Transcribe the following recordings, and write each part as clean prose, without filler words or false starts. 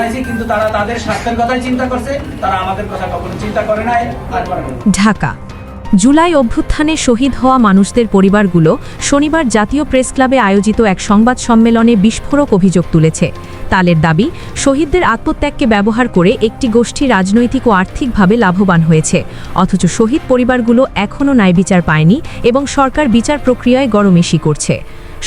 পাইছি, কিন্তু তারা তাদের স্বার্থের কথাই চিন্তা করছে, তারা আমাদের কথা কখনো চিন্তা করে নাই আর করবে না। ঢাকা। জুলাই অভ্যুত্থানে শহীদ হওয়া মানুষদের পরিবারগুলো শনিবার জাতীয় প্রেস ক্লাবে আয়োজিত এক সংবাদ সম্মেলনে বিস্ফোরক অভিযোগ তুলেছে। তাদের দাবি, শহীদদের আত্মত্যাগকে ব্যবহার করে একটি গোষ্ঠী রাজনৈতিক ও আর্থিকভাবে লাভবান হয়েছে, অথচ শহীদ পরিবারগুলো এখনও ন্যায়বিচার পায়নি এবং সরকার বিচার প্রক্রিয়ায় গড়মেশি করছে।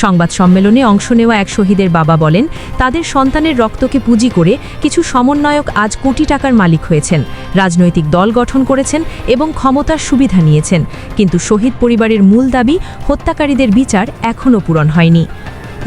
সংবাদ সম্মেলনে অংশ নেওয়া এক শহীদের বাবা বলেন, তাদের সন্তানের রক্তকে পুঁজি করে কিছু সমন্বয়ক আজ কোটি টাকার মালিক হয়েছেন, রাজনৈতিক দল গঠন করেছেন এবং ক্ষমতার সুবিধা নিয়েছেন, কিন্তু শহীদ পরিবারের মূল দাবি হত্যাকারীদের বিচার এখনও পূরণ হয়নি।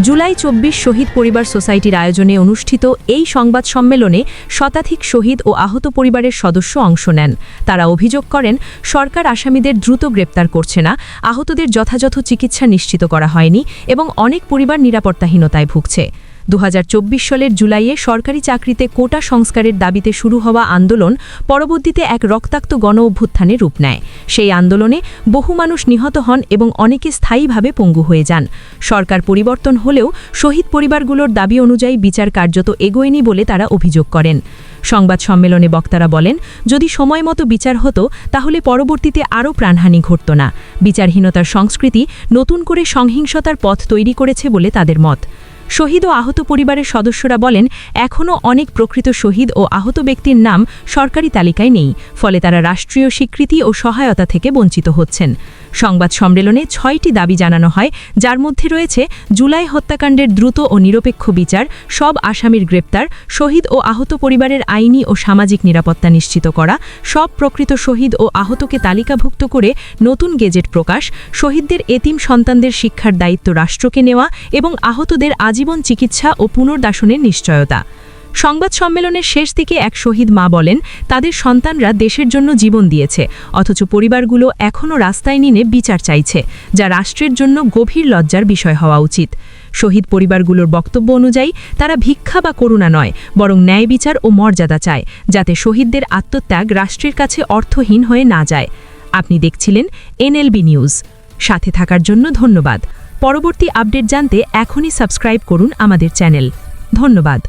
জুলাই ২৪ শহীদ পরিবার সোসাইটির আয়োজনে অনুষ্ঠিত এই সংবাদ সম্মেলনে শতাধিক শহীদ ও আহত পরিবারের সদস্য অংশ নেন। তারা অভিযোগ করেন, সরকার আসামিদের দ্রুত গ্রেপ্তার করছে না, আহতদের যথাযথ চিকিৎসা নিশ্চিত করা হয়নি এবং অনেক পরিবার নিরাপত্তাহীনতায় ভুগছে। ২০২৪ সালের জুলাইয়ে সরকারি চাকরিতে কোটা সংস্কারের দাবিতে শুরু হওয়া আন্দোলন পরবর্তীতে এক রক্তাক্ত গণ অভ্যুত্থানে রূপ নেয়। সেই আন্দোলনে বহু মানুষ নিহত হন এবং অনেকে স্থায়ীভাবে পঙ্গু হয়ে যান। সরকার পরিবর্তন হলেও শহীদ পরিবারগুলোর দাবি অনুযায়ী বিচার কার্যত এগোয়নি বলে তারা অভিযোগ করেন। সংবাদ সম্মেলনে বক্তারা বলেন, যদি সময়মতো বিচার হতো তাহলে পরবর্তীতে আরও প্রাণহানি ঘটত না। বিচারহীনতার সংস্কৃতি নতুন করে সহিংসতার পথ তৈরি করেছে বলে তাদের মত। শহীদ ও আহত পরিবারের সদস্যরা বলেন, এখনও অনেক প্রকৃত শহীদ ও আহত ব্যক্তির নাম সরকারি তালিকায় নেই, ফলে তারা রাষ্ট্রীয় স্বীকৃতি ও সহায়তা থেকে বঞ্চিত হচ্ছেন। সংবাদ সম্মেলনে ৬টি দাবি জানানো হয়, যার মধ্যে রয়েছে জুলাই হত্যাকাণ্ডের দ্রুত ও নিরপেক্ষ বিচার, সব আসামির গ্রেপ্তার, শহীদ ও আহত পরিবারের আইনি ও সামাজিক নিরাপত্তা নিশ্চিত করা, সব প্রকৃত শহীদ ও আহতকে তালিকাভুক্ত করে নতুন গেজেট প্রকাশ, শহীদদের এতিম সন্তানদের শিক্ষার দায়িত্ব রাষ্ট্রকে নেওয়া এবং আহতদের আজীবন চিকিৎসা ও পুনর্বাসনের নিশ্চয়তা। সংবাদ সম্মেলনের শেষ দিকে এক শহীদ মা বলেন, তাদের সন্তানরা দেশের জন্য জীবন দিয়েছে, অথচ পরিবারগুলো এখনও রাস্তায় নেমে বিচার চাইছে, যা রাষ্ট্রের জন্য গভীর লজ্জার বিষয় হওয়া উচিত। শহীদ পরিবারগুলোর বক্তব্য অনুযায়ী তারা ভিক্ষা বা করুণা নয়, বরং ন্যায় বিচার ও মর্যাদা চায়, যাতে শহীদদের আত্মত্যাগ রাষ্ট্রের কাছে অর্থহীন হয়ে না যায়। আপনি দেখছিলেন NLB নিউজ। সাথে থাকার জন্য ধন্যবাদ। পরবর্তী আপডেট জানতে এখনই সাবস্ক্রাইব করুন আমাদের চ্যানেল। ধন্যবাদ।